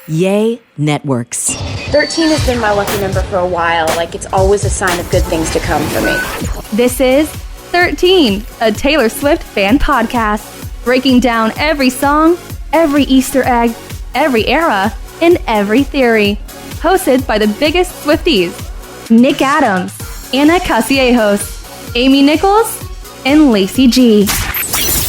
Yay Networks. 13 has been my lucky number for a while. Like, it's always a sign of good things to come for me. This is 13, a Taylor Swift fan podcast, breaking down every song, every Easter egg, every era, and every theory. Hosted by the biggest Swifties, Nick Adams, Anna Casillejos, Amy Nichols, and Lacey G.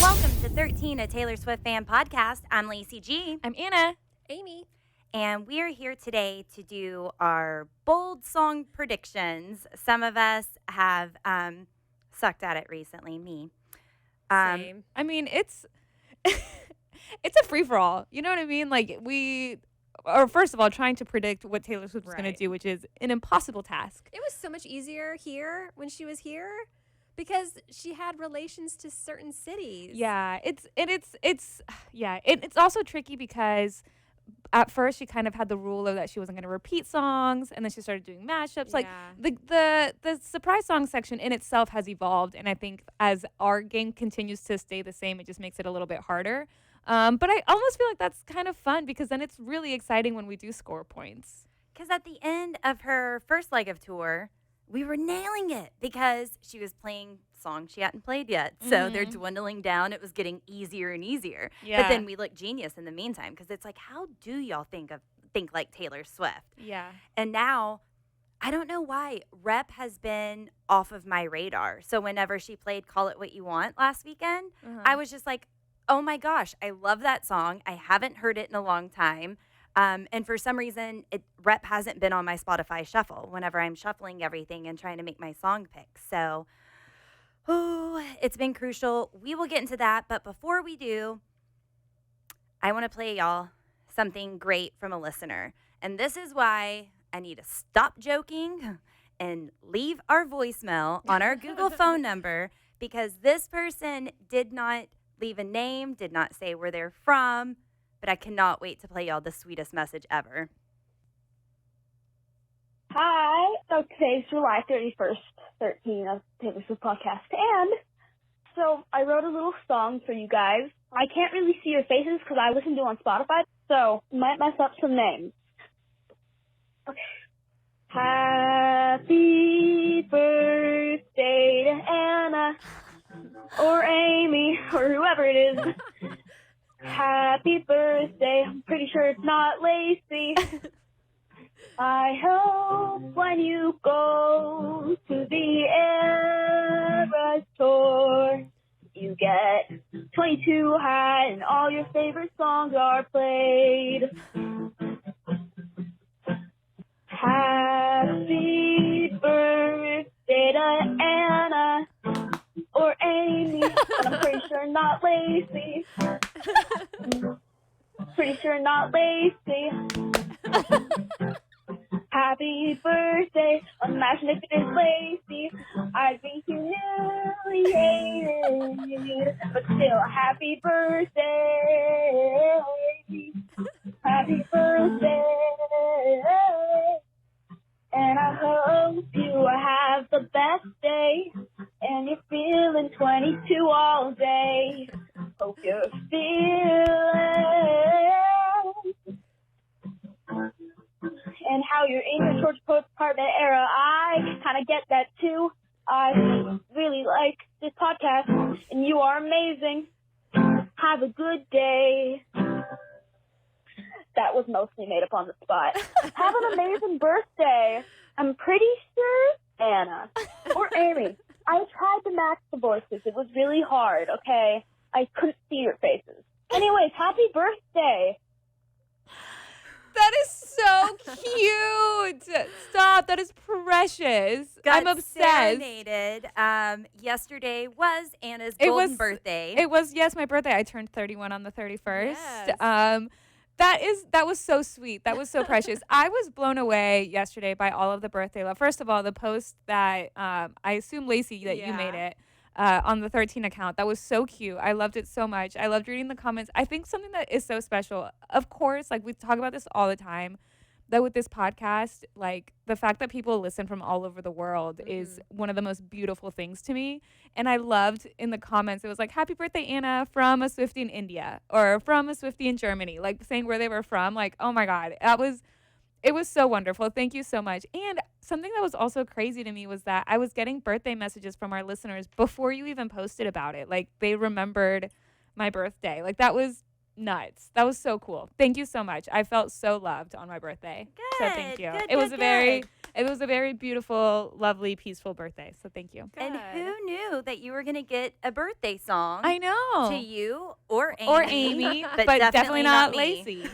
Welcome to 13, a Taylor Swift fan podcast. I'm Lacey G. I'm Anna. Amy. And we are here today to do our bold song predictions. Some of us have sucked at it recently, me. Same. I mean, it's a free-for-all. You know what I mean? Like, first of all, trying to predict what Taylor Swift is going to do, which is an impossible task. It was so much easier here when she was here because she had relations to certain cities. Yeah, it's also tricky because at first she kind of had the rule of that she wasn't going to repeat songs, and then she started doing mashups. Like the surprise song section in itself has evolved, and I think as our game continues to stay the same, it just makes it a little bit harder. But I almost feel like that's kind of fun because then it's really exciting when we do score points. Because at the end of her first leg of tour, we were nailing it because she was playing songs she hadn't played yet. So they're dwindling down. It was getting easier and easier. Yeah. But then we looked genius in the meantime because it's like, how do y'all think like Taylor Swift? Yeah. And now, I don't know why, Rep has been off of my radar. So whenever she played Call It What You Want last weekend, I was just like, oh my gosh, I love that song. I haven't heard it in a long time. And for some reason, Rep hasn't been on my Spotify shuffle whenever I'm shuffling everything and trying to make my song picks. So, it's been crucial. We will get into that. But before we do, I want to play y'all something great from a listener. And this is why I need to stop joking and leave our voicemail on our Google phone number, because this person did not leave a name, did not say where they're from, but I cannot wait to play y'all the sweetest message ever. Hi. So today's July 31st, 13 of Taylor Swift podcast. And so I wrote a little song for you guys. I can't really see your faces because I listen to it on Spotify, so might mess up some names. Okay. Happy birthday to Anna or Amy or whoever it is. Happy birthday. I'm pretty sure it's not Lacey. I hope when you go to the Eras Tour, you get 22 high and all your favorite songs are played. Happy birthday to Anna or Amy, but I'm pretty sure not Lacey. Pretty sure not Lacey. Happy birthday. Imagine if it is Lacey. I'd be humiliated. But still, happy birthday. Happy birthday. And I hope you have the best day. And you're feeling 22 all day. Hope you're feeling. And how you're in your short postpartment era. I kind of get that too. I really like this podcast, and you are amazing. Have a good day. That was mostly made up on the spot. Have an amazing birthday. I'm pretty sure Anna or Amy. I tried to match the voices. It was really hard, okay? I couldn't see your faces. Anyways, happy birthday. That is so cute. Stop. That is precious. I'm obsessed. Serenaded. Yesterday was Anna's golden birthday. It was, yes, my birthday. I turned 31 on the 31st. Yes. That was so sweet. That was so precious. I was blown away yesterday by all of the birthday love. First of all, the post that I assume, Lacey, that you made it on the 13 account. That was so cute. I loved it so much. I loved reading the comments. I think something that is so special, of course, like we talk about this all the time, that with this podcast, like the fact that people listen from all over the world is one of the most beautiful things to me. And I loved in the comments, it was like, happy birthday, Anna, from a Swiftie in India or from a Swiftie in Germany, like saying where they were from. Like, oh my God, it was so wonderful. Thank you so much. And something that was also crazy to me was that I was getting birthday messages from our listeners before you even posted about it. Like they remembered my birthday. Like that was nuts. That was so cool. Thank you so much. I felt so loved on my birthday. So thank you. It was a very beautiful, lovely, peaceful birthday. So thank you. And who knew that you were going to get a birthday song? I know. To you or Amy. Or Amy, but definitely not me. Lacey.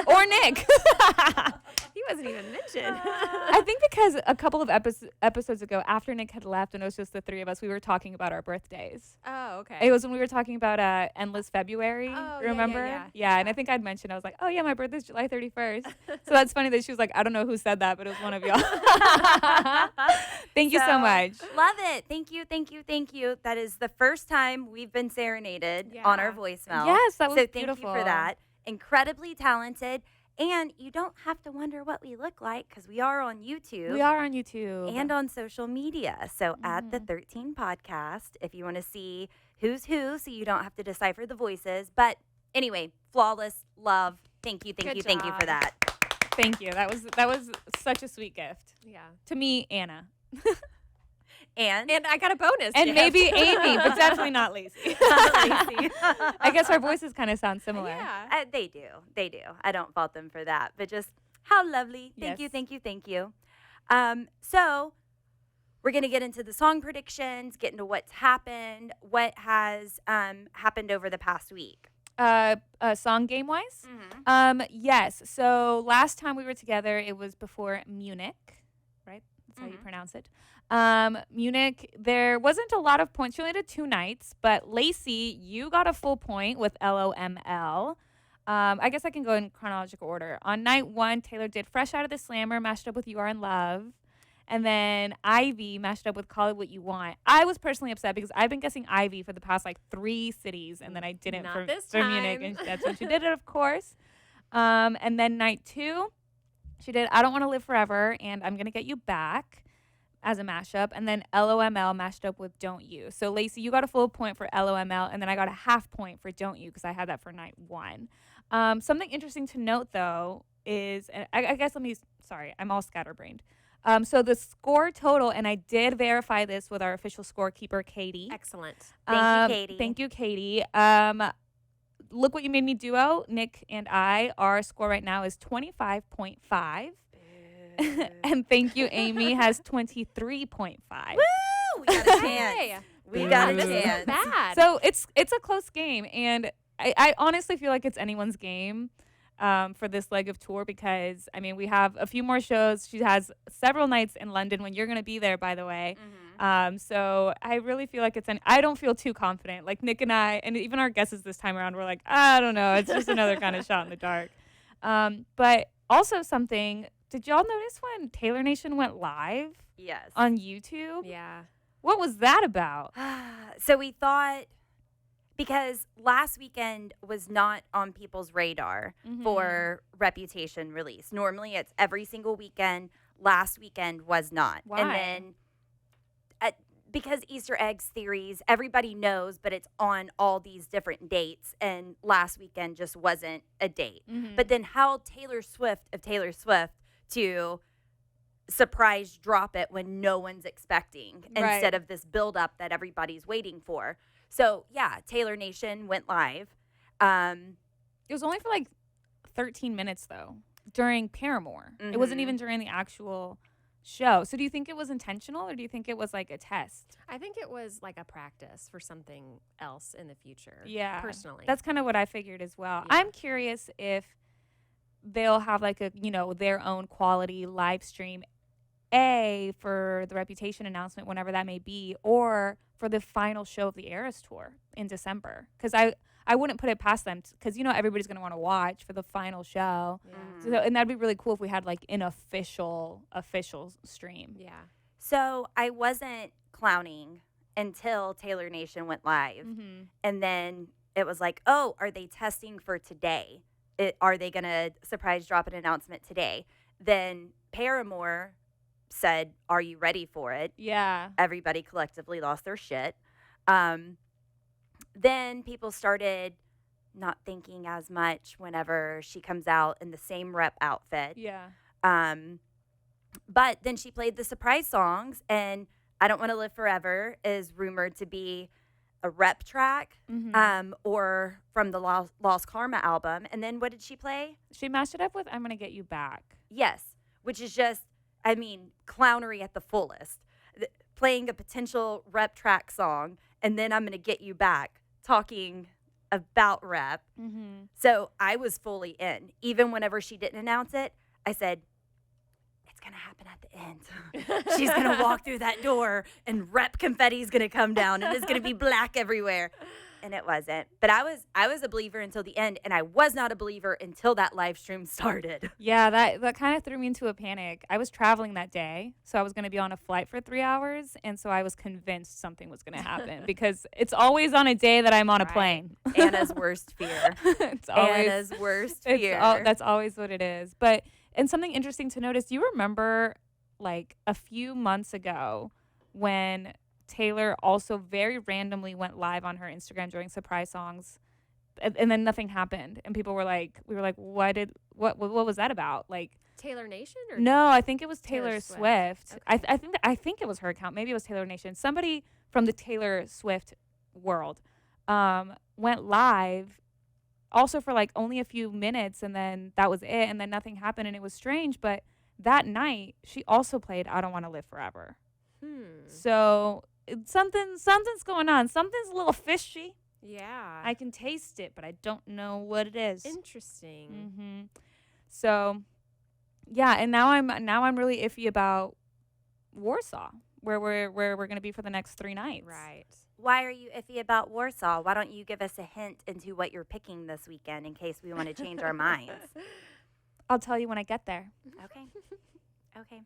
Or Nick. He wasn't even mentioned. I think because a couple of episodes ago, after Nick had left and it was just the three of us, we were talking about our birthdays. Oh, okay. It was when we were talking about Endless February. Oh, remember? Yeah, and I think I'd mentioned, I was like, oh yeah, my birthday's July 31st. So that's funny that she was like, I don't know who said that, but it was one of y'all. Thank you so much. Love it. Thank you, thank you, thank you. That is the first time we've been serenaded on our voicemail. Yes, that was beautiful. So beautiful. thank you for that. Incredibly talented. And you don't have to wonder what we look like because we are on YouTube. We are on YouTube. And on social media. So at the 13 podcast, if you want to see who's who, so you don't have to decipher the voices. But anyway, flawless love. Thank you, thank you, thank you for that. Thank you. That was such a sweet gift. Yeah. To me, Anna. And I got a bonus. And gift. maybe Amy, but definitely not Lacey. Lacey. I guess our voices kind of sound similar. Yeah. They do. They do. I don't fault them for that. But just how lovely. Thank you, Yes. thank you, thank you. So we're going to get into the song predictions, get into what's happened, what has happened over the past week. Song game wise? Yes. So last time we were together, it was before Munich, right? That's how you pronounce it. Munich, there wasn't a lot of points. She only did 2 nights, but Lacey, you got a full point with LOML. I guess I can go in chronological order. On night 1, Taylor did Fresh Out of the Slammer, mashed up with You Are in Love. And then Ivy mashed up with Call It What You Want. I was personally upset because I've been guessing Ivy for the past 3 cities, and then I didn't Not for, this for Munich. time. And that's when she did it, of course. And then night 2, she did I Don't Want to Live Forever and I'm Gonna Get You Back as a mashup. And then LOML mashed up with Don't You. So Lacey, you got a full point for LOML, and then I got a half point for Don't You because I had that for night 1. Something interesting to note, though, is, and I guess sorry, I'm all scatterbrained. So the score total, and I did verify this with our official scorekeeper, Katie. Excellent. Thank you, Katie. Thank you, Katie. Look What You Made Me Duo, Nick and I, our score right now is 25.5. And Thank You, Amy, has 23.5. Woo! We got a chance. Hey. We got a This chance. isn't bad. So it's a close game, and I honestly feel like it's anyone's game for this leg of tour because, I mean, we have a few more shows. She has several nights in London when you're going to be there, by the way. So I really feel like I don't feel too confident. Like Nick and I, and even our guesses this time around, we're like, I don't know. It's just another kind of shot in the dark. But also something, did y'all notice when Taylor Nation went live Yes. on YouTube? Yeah. What was that about? So we thought, because last weekend was not on people's radar for Reputation release. Normally it's every single weekend. Last weekend was not. Why? And then because Easter eggs theories, everybody knows, but it's on all these different dates. And last weekend just wasn't a date. But then how Taylor Swift to surprise drop it when no one's expecting instead of this buildup that everybody's waiting for. So, yeah, Taylor Nation went live. It was only for 13 minutes, though, during Paramore. It wasn't even during the actual show. So do you think it was intentional, or do you think it was a test? I think it was a practice for something else in the future. Yeah. Personally. That's kind of what I figured as well. Yeah. I'm curious if they'll have their own quality live stream, for the Reputation announcement, whenever that may be, or for the final show of the Eras tour in December. Because I wouldn't put it past them, because everybody's going to want to watch for the final show. Yeah. So, and that'd be really cool if we had an official stream. Yeah. So I wasn't clowning until Taylor Nation went live. And then it was like, oh, are they testing for today? are they going to surprise drop an announcement today? Then Paramore said, "Are you ready for it?" Yeah. Everybody collectively lost their shit. Then people started not thinking as much whenever she comes out in the same rep outfit. Yeah. But then she played the surprise songs, and I Don't Want to Live Forever is rumored to be a rep track, or from the Lost Karma album. And then what did she play? She mashed it up with I'm Gonna Get You Back. Yes, which is just, I mean, clownery at the fullest. Playing a potential rep track song, and then I'm Gonna Get You Back, talking about rep. So I was fully in. Even whenever she didn't announce it, I said, it's going to happen at the end. She's going to walk through that door, and rep confetti is going to come down, and it's going to be black everywhere. And it wasn't. But I was a believer until the end, and I was not a believer until that live stream started. Yeah, that kind of threw me into a panic. I was traveling that day, so I was going to be on a flight for 3 hours, and so I was convinced something was going to happen because it's always on a day that I'm on a plane. Anna's worst fear. It's always Anna's worst fear. That's always what it is. But, and something interesting to notice, do you remember like a few months ago when Taylor also very randomly went live on her Instagram during surprise songs, and then nothing happened, and we were like, what was that about? Like Taylor Nation? Or no, I think it was Taylor Swift. Okay. I think it was her account. Maybe it was Taylor Nation. Somebody from the Taylor Swift world went live also for like only a few minutes, and then that was it, and then nothing happened, and it was strange. But that night she also played I Don't Want to Live Forever. So something's going on. Something's a little fishy. Yeah. I can taste it, but I don't know what it is. Interesting. So, yeah, and now I'm really iffy about Warsaw, where we're going to be for the next 3 nights. Right. Why are you iffy about Warsaw? Why don't you give us a hint into what you're picking this weekend in case we want to change our minds? I'll tell you when I get there. Okay.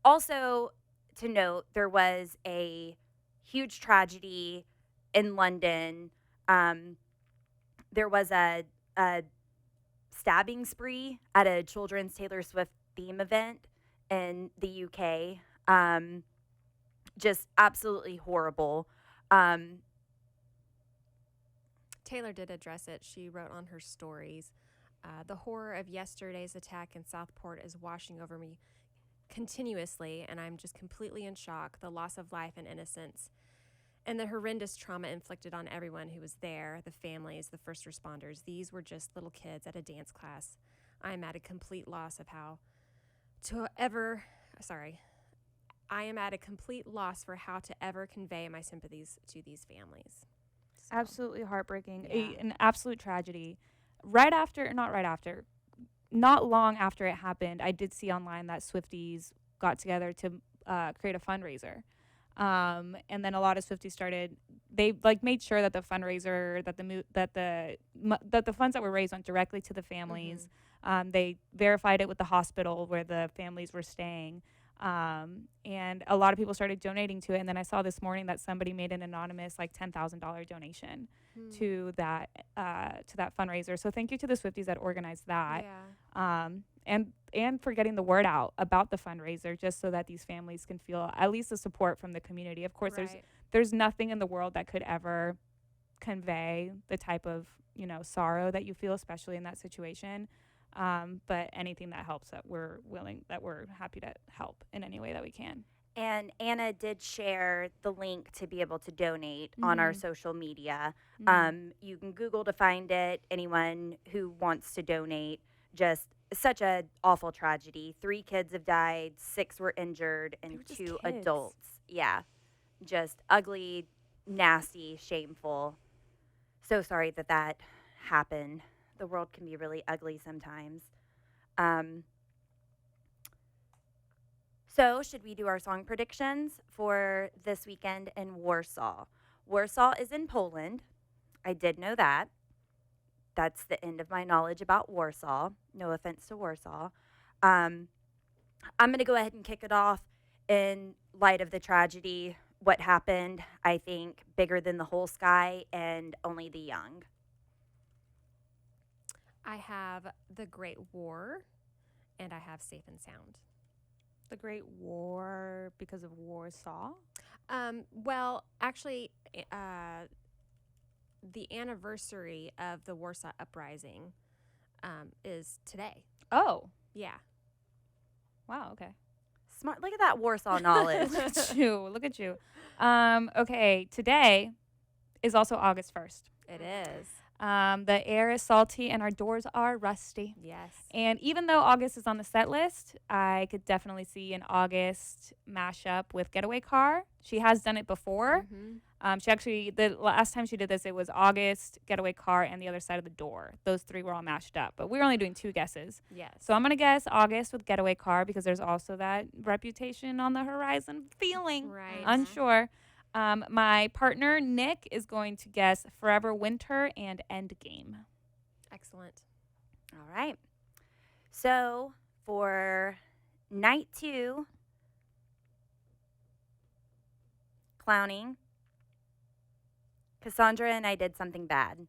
Also, to note, there was a huge tragedy in London. There was a stabbing spree at a children's Taylor Swift theme event in the UK. Just absolutely horrible. Taylor did address it. She wrote on her stories, the horror of yesterday's attack in Southport is washing over me continuously, and I'm just completely in shock. The loss of life and innocence, and the horrendous trauma inflicted on everyone who was there, the families, the first responders. These were just little kids at a dance class. I am at a complete loss for how to ever convey my sympathies to these families. So, Absolutely heartbreaking. Yeah. An absolute tragedy. Not long after it happened, I did see online that Swifties got together to create a fundraiser. And then a lot of Swifties made sure that the fundraiser, that the funds that were raised went directly to the families. They verified it with the hospital where the families were staying. And a lot of people started donating to it. And then I saw this morning that somebody made an anonymous $10,000 donation to that fundraiser. So thank you to the Swifties that organized that. Yeah. And for getting the word out about the fundraiser, just so that these families can feel at least the support from the community. Of course, Right. there's nothing in the world that could ever convey the type of sorrow that you feel, especially in that situation. But anything that helps, that we're happy to help in any way that we can. And Anna did share the link to be able to donate on our social media. You can Google to find it. Anyone who wants to donate. Just such a awful tragedy. 3 kids have died, 6 were injured, and 2 adults. Yeah. Just ugly, nasty, shameful. So sorry that happened. The world can be really ugly sometimes. So should we do our song predictions for this weekend in Warsaw? Warsaw is in Poland. I did know that. That's the end of my knowledge about Warsaw. No offense to Warsaw. I'm going to go ahead and kick it off in light of the tragedy. What happened, I think, bigger than the whole sky and only the young. I have The Great War, and I have Safe and Sound. The Great War because of Warsaw? Well, actually, the anniversary of the Warsaw Uprising is today. Oh. Yeah. Wow, okay. Smart. Look at that Warsaw knowledge. Look at you. Okay, today is also August 1st. It is. The air is salty and our doors are rusty. Yes. And even though August is on the set list, I could definitely see an August mashup with Getaway Car. She has done it before. She actually, the last time she did this, it was August, Getaway Car, and The Other Side of the Door. Those three were all mashed up, but we were only doing 2 guesses. Yes. So I'm going to guess August with Getaway Car because there's also that Reputation on the horizon feeling. Right. Unsure. My partner, Nick, is going to guess Forever Winter and Endgame. Excellent. All right. So for night 2, clowning, Cassandra and I did something bad.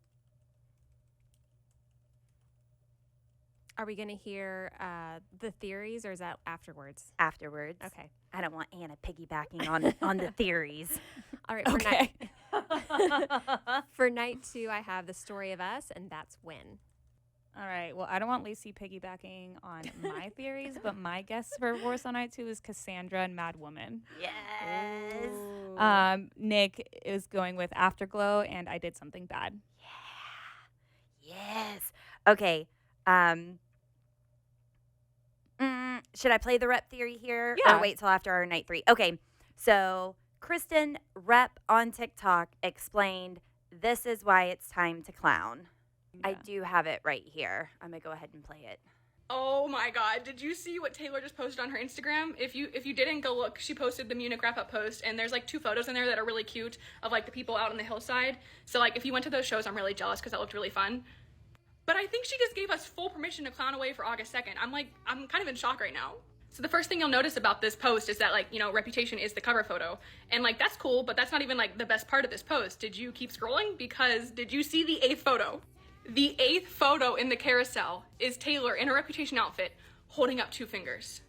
Are we going to hear the theories, or is that afterwards? Afterwards. Okay. I don't want Anna piggybacking on the theories. All right. Okay. For night 2, I have The Story of Us, and that's When. All right. Well, I don't want Lacey piggybacking on my theories, but my guess for Warsaw Night 2 is Cassandra and Mad Woman. Yes. Nick is going with Afterglow and I Did Something Bad. Yeah. Yes. Okay. Should I play the rep theory here Yeah. or wait till after our night 3? Okay. So Kristen, rep on TikTok, explained this is why it's time to clown. I do have it right here. I'm going to go ahead and play it. Oh my god, did you see what Taylor just posted on her Instagram? If you didn't, go look. She posted the Munich wrap-up post, and there's like 2 photos in there that are really cute of like the people out on the hillside. So like if you went to those shows, I'm really jealous because that looked really fun. But I think she just gave us full permission to clown away for August 2nd. I'm kind of in shock right now. So the first thing you'll notice about this post is that like, Reputation is the cover photo. And like that's cool, but that's not even like the best part of this post. Did you keep scrolling? Because did you see the 8th photo? The 8th photo in the carousel is Taylor in a Reputation outfit holding up 2 fingers.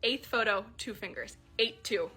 8th photo, 2 fingers. 8-2.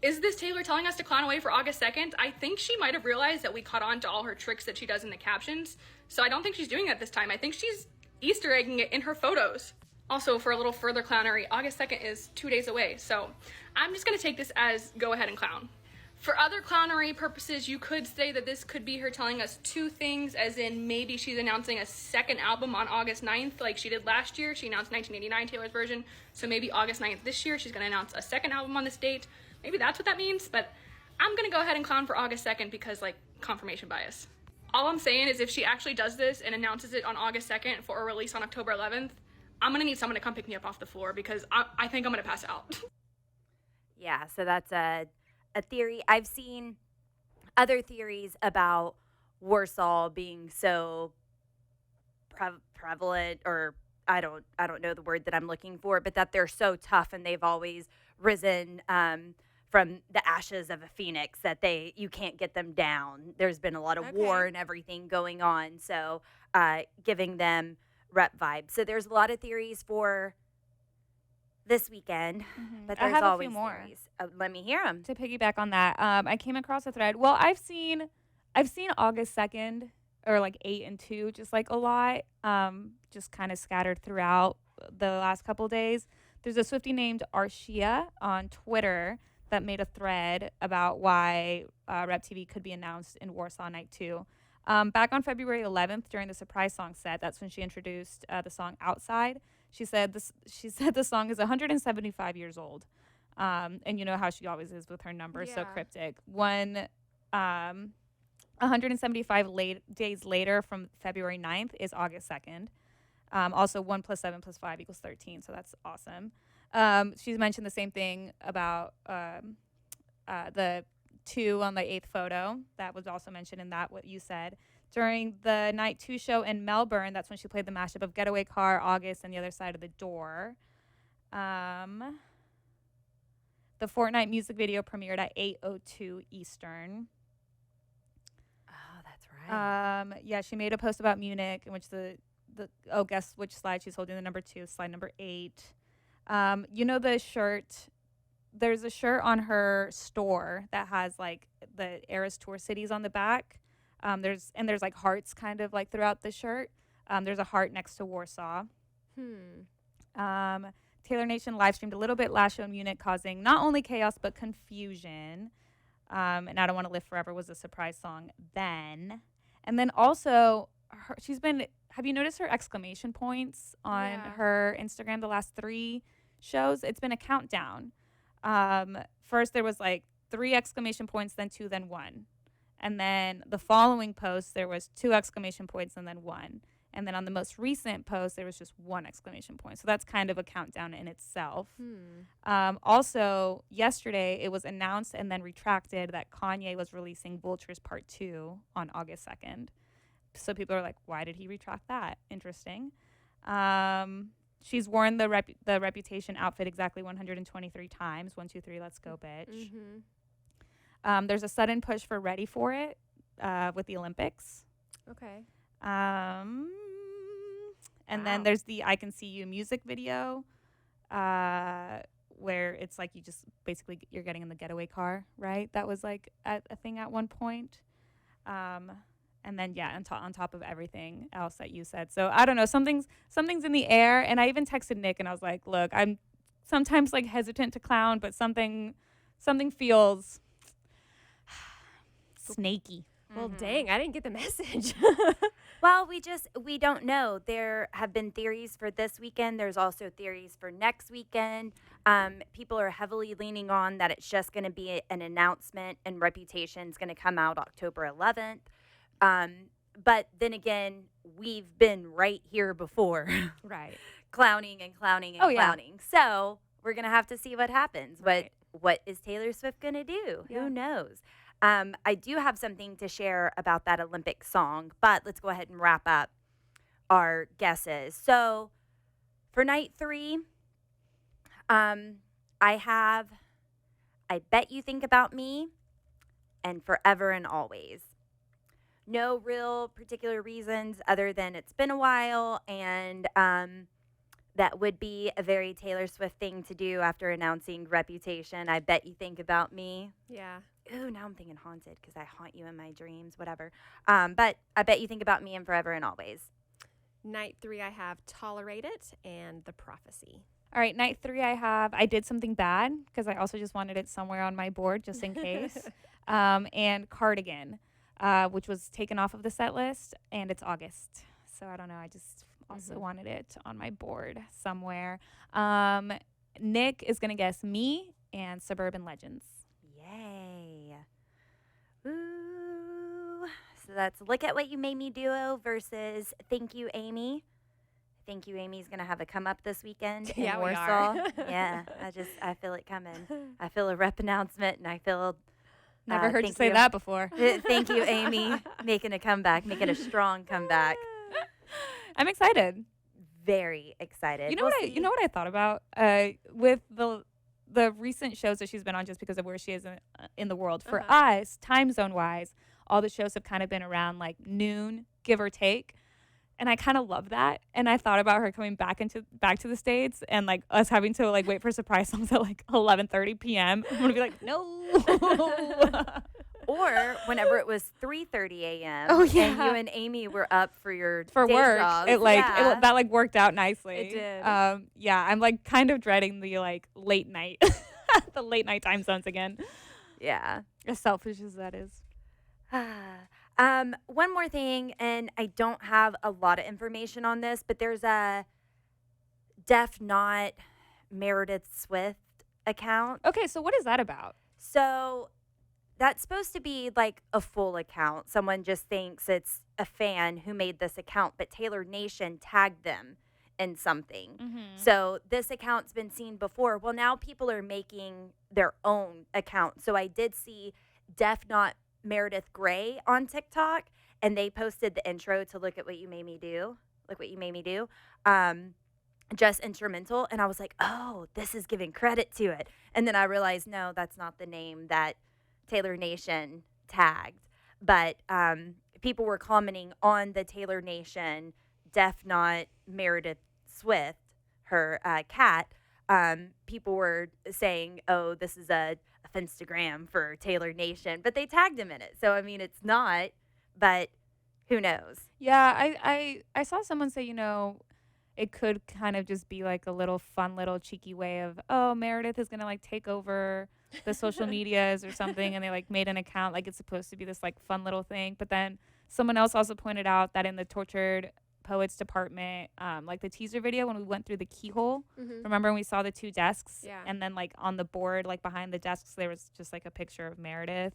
Is this Taylor telling us to clown away for August 2nd? I think she might have realized that we caught on to all her tricks that she does in the captions. So I don't think she's doing that this time. I think she's Easter egging it in her photos. Also, for a little further clownery, August 2nd is 2 days away. So I'm just going to take this as go ahead and clown. For other clownery purposes, you could say that this could be her telling us 2 things, as in maybe she's announcing a second album on August 9th like she did last year. She announced 1989, Taylor's version. So maybe August 9th this year, she's going to announce a second album on this date. Maybe that's what that means, but I'm going to go ahead and clown for August 2nd because, like, confirmation bias. All I'm saying is if she actually does this and announces it on August 2nd for a release on October 11th, I'm going to need someone to come pick me up off the floor because I think I'm going to pass out. Yeah, so that's a theory. I've seen other theories about Warsaw being so prevalent, or I don't know the word that I'm looking for, but that they're so tough and they've always risen from the ashes of a phoenix, that you can't get them down. There's been a lot of war and everything going on, so giving them rep vibes. So there's a lot of theories for this weekend, but I there's have a always few more. theories. Let me hear them. To piggyback on that, I came across a thread. Well, I've seen August 2nd or like 8 and 2 just like a lot, just kind of scattered throughout the last couple days. There's a Swiftie named Arshia on Twitter that made a thread about why Rep TV could be announced in Warsaw Night 2. Back on February 11th during the surprise song set, that's when she introduced the song Outside. She said the song is 175 years old. And you know how she always is with her numbers, so cryptic. 175 days later from February 9th is August 2nd. Also 1 + 7 + 5 = 13, so that's awesome. She's mentioned the same thing about the 2 on the 8th photo. That was also mentioned in that, what you said. During the Night 2 show in Melbourne, that's when she played the mashup of Getaway Car, August, and The Other Side of the Door. The Fortnite music video premiered at 8:02 Eastern. Oh, that's right. Yeah, she made a post about Munich in which guess which slide she's holding? The number 2, slide number 8. The shirt. There's a shirt on her store that has like the Eras Tour cities on the back. There's like hearts kind of like throughout the shirt. There's a heart next to Warsaw. Taylor Nation live streamed a little bit last show in Munich, causing not only chaos but confusion. And I Don't Want to Live Forever was a surprise song then. And then also, have you noticed her exclamation points on her Instagram the last 3 shows? It's been a countdown. First there was like 3 exclamation points, then 2, then 1. And then the following post, there was 2 exclamation points and then 1. And then on the most recent post, there was just 1 exclamation point. So that's kind of a countdown in itself. Also, yesterday, it was announced and then retracted that Kanye was releasing Vultures Part 2 on August 2nd. So people are like, why did he retract that? Interesting. She's worn the Reputation outfit exactly 123 times. 1, 2, 3, let's go, bitch. There's a sudden push for Ready for It with the Olympics. Okay. And then there's the I Can See You music video, where it's like you just basically you're getting in the getaway car, right? That was like a thing at one point. And then on top of everything else that you said. So I don't know, something's in the air. And I even texted Nick and I was like, look, I'm sometimes like hesitant to clown, but something feels snaky. Well, dang, I didn't get the message. Well, we don't know. There have been theories for this weekend. There's also theories for next weekend. People are heavily leaning on that it's just going to be an announcement and Reputation's going to come out October 11th. But then again, we've been right here before. Right. clowning and clowning. So we're going to have to see what happens. Right. What is Taylor Swift going to do? Yeah. Who knows? I do have something to share about that Olympic song, but let's go ahead and wrap up our guesses. So for night 3, I have I Bet You Think About Me and Forever and Always. No real particular reasons other than it's been a while, and that would be a very Taylor Swift thing to do after announcing Reputation. I Bet You Think About Me. Yeah. Ooh, now I'm thinking haunted because I haunt you in my dreams, whatever. But I Bet You Think About Me and Forever and Always. Night 3, I have Tolerate It and The Prophecy. All right, night 3, I have I Did Something Bad, because I also just wanted it somewhere on my board just in case. And Cardigan, which was taken off of the set list, and it's August. So I don't know, I just also wanted it on my board somewhere. Nick is going to guess Me and Suburban Legends. Yay. Ooh. So that's Look at What You Made Me Do versus Thank You, Amy. Thank You, Amy's going to have a come up this weekend in Yeah, we Warsaw. are. Yeah, I feel it coming. I feel a rep announcement, and I feel... Never heard you thank say that before. Thank you, Amy, making a comeback, making a strong comeback. I'm excited. Very excited. You know what I thought about with the recent shows that she's been on, just because of where she is in the world. For us, time zone wise, all the shows have kind of been around like noon, give or take. And I kind of love that. And I thought about her coming back to the States and like us having to like wait for surprise songs at like 11:30 p.m. I'm gonna be like, no. Or whenever it was 3:30 a.m. Oh, yeah. And you and Amy were up for your day work. jobs. That like worked out nicely. It did. Yeah, I'm like kind of dreading the like late night, the late night time zones again. Yeah. As selfish as that is. One more thing, and I don't have a lot of information on this, but there's a Def Not Meredith Swift account. Okay, so what is that about? So that's supposed to be like a full account. Someone just thinks it's a fan who made this account, but Taylor Nation tagged them in something. So this account's been seen before. Well, now people are making their own account. So I did see Def Not Meredith Grey on TikTok, and they posted the intro to Look at What You Made Me Do. Look What You Made Me Do. Just instrumental. And I was like, oh, this is giving credit to it. And then I realized, no, that's not the name that Taylor Nation tagged. But people were commenting on the Taylor Nation Def Not Meredith Swift, her cat, people were saying, oh, this is a Instagram for Taylor Nation, but they tagged him in it. So, I mean, it's not, but who knows? Yeah, I saw someone say, it could kind of just be like a little fun little cheeky way of, oh, Meredith is going to like take over the social medias or something. And they like made an account like it's supposed to be this like fun little thing. But then someone else also pointed out that in the Tortured Poets department, like the teaser video when we went through the keyhole, remember when we saw the 2 desks? Yeah. And then like on the board, like behind the desks, there was just like a picture of Meredith.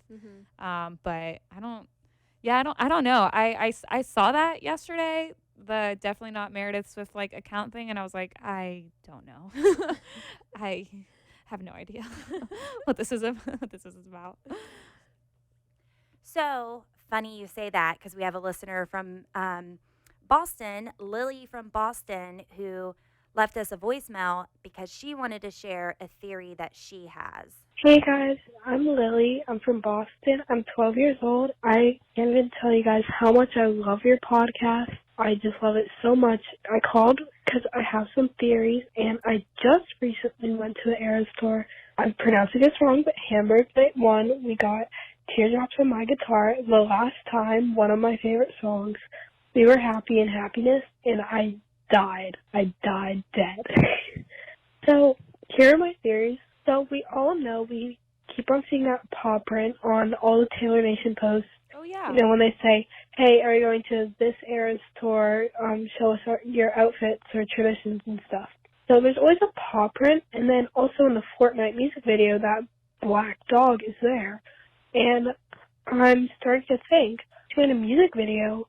But I don't know. I saw that yesterday, the Definitely Not Meredith Swift like account thing, and I was like, I don't know. I have no idea what this is about. So funny you say that, because we have a listener from Boston, Lily from Boston, who left us a voicemail because she wanted to share a theory that she has. Hey guys, I'm Lily. I'm from Boston. I'm 12 years old. I can't even tell you guys how much I love your podcast. I just love it so much. I called because I have some theories, and I just recently went to the Eras tour. I'm pronouncing this wrong, but Hamburg Night 1, we got Teardrops on My Guitar. The last time, one of my favorite songs. We were happy in happiness, and I died. I died dead. So, here are my theories. So, we all know we keep on seeing that paw print on all the Taylor Nation posts. Oh, yeah. When they say, hey, are you going to this Eras tour? Show us your outfits or traditions and stuff. So there's always a paw print, and then also in the Fortnite music video, that black dog is there. And I'm starting to think, doing a music video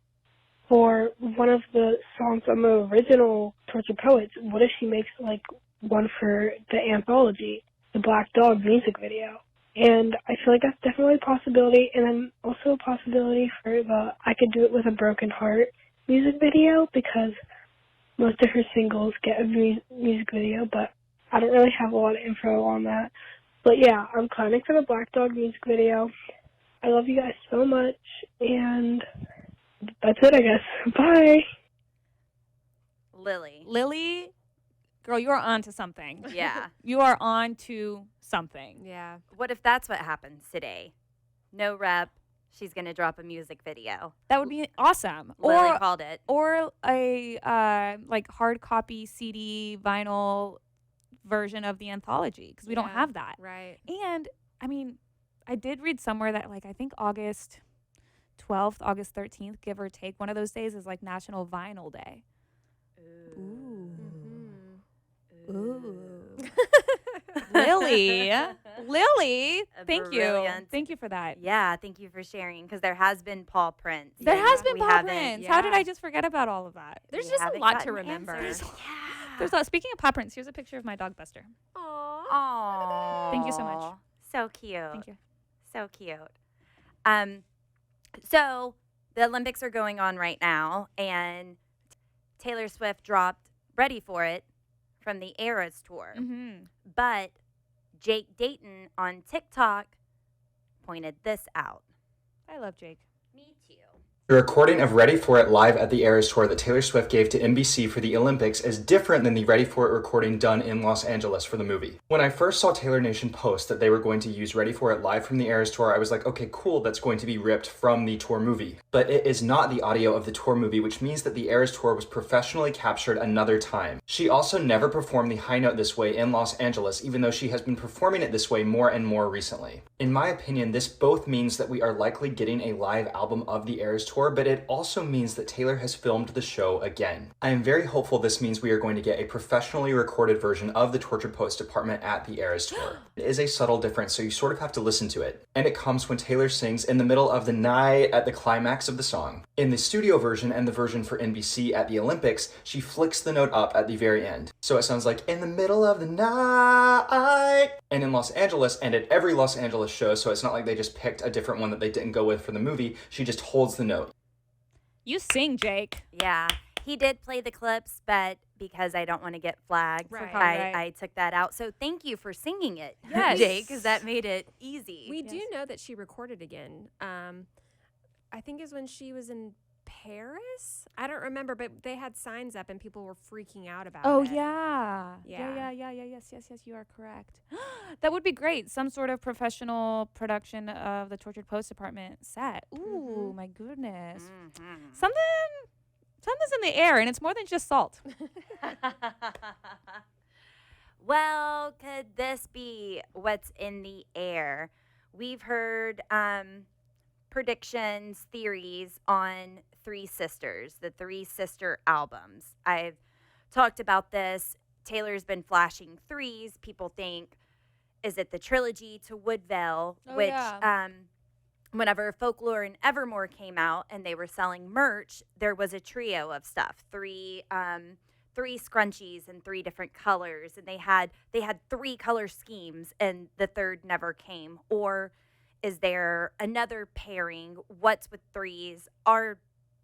for one of the songs on the original Tortured Poets, what if she makes, like, one for the anthology, the Black Dog music video? And I feel like that's definitely a possibility, and then also a possibility for the I Could Do It With a Broken Heart music video, because most of her singles get a music video, but I don't really have a lot of info on that. But yeah, I'm clowning for the Black Dog music video. I love you guys so much, and that's it, I guess. Bye! Lily, girl, you are on to something. yeah. You are on to something. Yeah. What if that's what happens today? No rep. She's going to drop a music video. That would be awesome. Lily called it. Or a like hard copy CD vinyl version of the anthology, because we don't have that. Right. And I mean, I did read somewhere that like I think August 12th, August 13th, give or take, one of those days is like National Vinyl Day. Ooh. Ooh. Lily, thank Brilliant. you. Thank you for that. Yeah, thank you for sharing, because there has been paw prints. There has been We paw haven't- prints. How did I just forget about all of that? There's We just a haven't lot to gotten remember. answers. There's a lot. Speaking of paw prints, here's a picture of my dog Buster. Aww. Thank you so much. So cute. Thank you. So cute. So the Olympics are going on right now, and Taylor Swift dropped Ready for It from the Eras tour. Mm-hmm. But Jake Dayton on TikTok pointed this out. I love Jake. Me too. The recording of Ready for It live at the Eras tour that Taylor Swift gave to NBC for the Olympics is different than the Ready for It recording done in Los Angeles for the movie. When I first saw Taylor Nation post that they were going to use Ready for It live from the Eras tour, I was like, okay, cool, that's going to be ripped from the tour movie. But it is not the audio of the tour movie, which means that the Eras tour was professionally captured another time. She also never performed the high note this way in Los Angeles, even though she has been performing it this way more and more recently. In my opinion, this both means that we are likely getting a live album of the Eras tour, but it also means that Taylor has filmed the show again. I am very hopeful this means we are going to get a professionally recorded version of the Tortured Poets department at the Eras tour. It is a subtle difference, so you sort of have to listen to it. And it comes when Taylor sings in the middle of the night at the climax of the song. In the studio version and the version for NBC at the Olympics, she flicks the note up at the very end. So it sounds like in the middle of the night. And in Los Angeles, and at every Los Angeles show, so it's not like they just picked a different one that they didn't go with for the movie, she just holds the note. You sing, Jake. Yeah. He did play the clips, but because I don't want to get flagged, Right. I took that out. So thank you for singing it, Yes. Jake, because that made it easy. We do know that she recorded again. I think is when she was in Paris? I don't remember, but they had signs up and people were freaking out about Oh, it. yeah. Yeah. Yes, you are correct. That would be great. Some sort of professional production of the Tortured Post Department set. Ooh, my goodness. Something's in the air, and it's more than just salt. Well, could this be what's in the air? We've heard predictions, theories on Three Sisters, the Three Sister albums. I've talked about this. Taylor's been flashing threes. People think, is it the trilogy to Woodvale? Which, whenever Folklore and Evermore came out and they were selling merch, there was a trio of stuff. Three scrunchies in 3 different colors, and they had 3 color schemes, and the third never came. Or is there another pairing? What's with threes?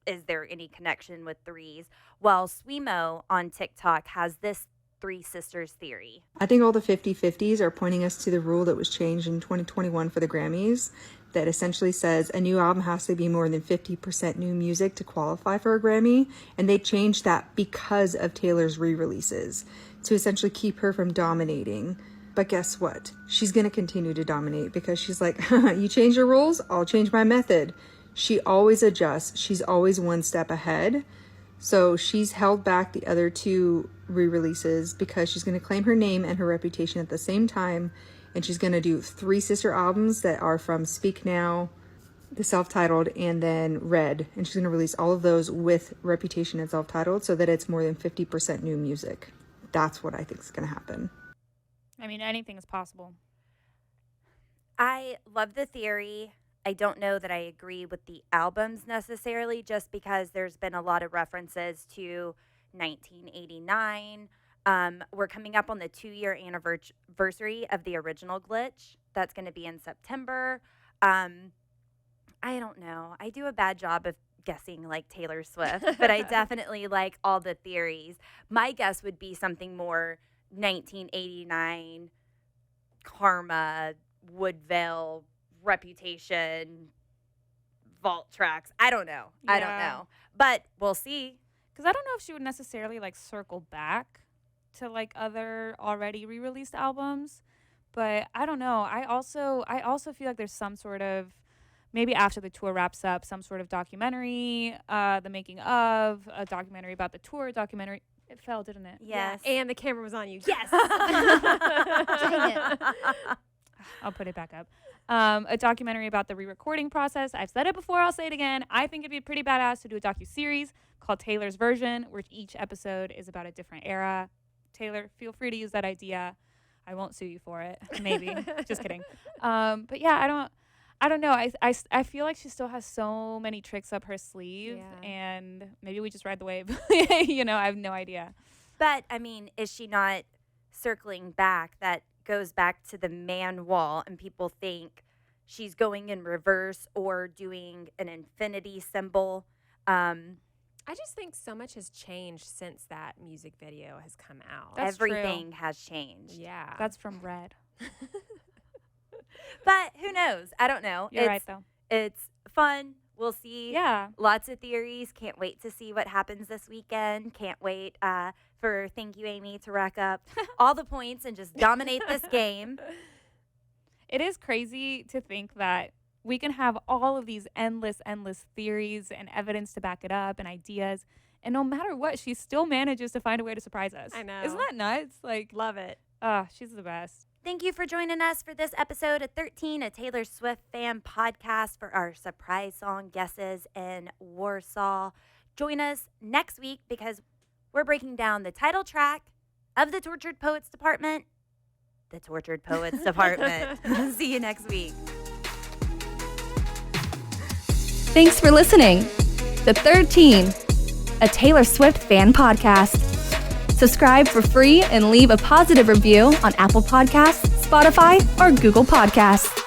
Is there any connection with threes? Well, Swimo on TikTok has this Three Sisters theory. I think all the 50/50s are pointing us to the rule that was changed in 2021 for the Grammys that essentially says a new album has to be more than 50% new music to qualify for a Grammy. And they changed that because of Taylor's re-releases to essentially keep her from dominating. But guess what? She's going to continue to dominate because she's like, you change your rules, I'll change my method. She always adjusts. She's always one step ahead. So she's held back the other 2 re-releases because she's going to claim her name and her reputation at the same time. And she's going to do 3 sister albums that are from Speak Now, the self-titled, and then Red. And she's going to release all of those with Reputation and self-titled so that it's more than 50% new music. That's what I think is going to happen. I mean, anything is possible. I love the theory. I don't know that I agree with the albums necessarily, just because there's been a lot of references to 1989. We're coming up on the 2-year anniversary of the original Glitch. That's going to be in September. I don't know. I do a bad job of guessing like Taylor Swift, but I definitely like all the theories. My guess would be something more 1989, Karma, Woodvale, Reputation, Vault Tracks. I don't know. I don't know. But we'll see. Because I don't know if she would necessarily like circle back to like other already re-released albums. But I don't know. I also feel like there's some sort of, maybe after the tour wraps up, some sort of documentary, the making of, a documentary about the tour, documentary. It fell, didn't it? Yes. And the camera was on you. Yes. Dang it. I'll put it back up. A documentary about the re-recording process. I've said it before, I'll say it again. I think it'd be pretty badass to do a docu-series called Taylor's Version, where each episode is about a different era. Taylor, feel free to use that idea. I won't sue you for it. Maybe. Just kidding. But yeah, I don't know. I feel like she still has so many tricks up her sleeve, and maybe we just ride the wave. I have no idea. But, I mean, is she not circling back? That goes back to the man wall, and people think she's going in reverse or doing an infinity symbol. I just think so much has changed since that music video has come out. Everything has changed. Yeah. That's from Red. But who knows? I don't know. You're right, though. It's fun. We'll see. Yeah. Lots of theories. Can't wait to see what happens this weekend. Can't wait for Thank You, Amy, to rack up all the points and just dominate this game. It is crazy to think that we can have all of these endless theories and evidence to back it up and ideas, and no matter what, she still manages to find a way to surprise us. I know. Isn't that nuts? Like, love it. She's the best. Thank you for joining us for this episode of 13, a Taylor Swift fan podcast, for our surprise song guesses in Warsaw. Join us next week because we're breaking down the title track of the Tortured Poets Department. The Tortured Poets Department. See you next week. Thanks for listening. The 13, a Taylor Swift fan podcast. Subscribe for free and leave a positive review on Apple Podcasts, Spotify, or Google Podcasts.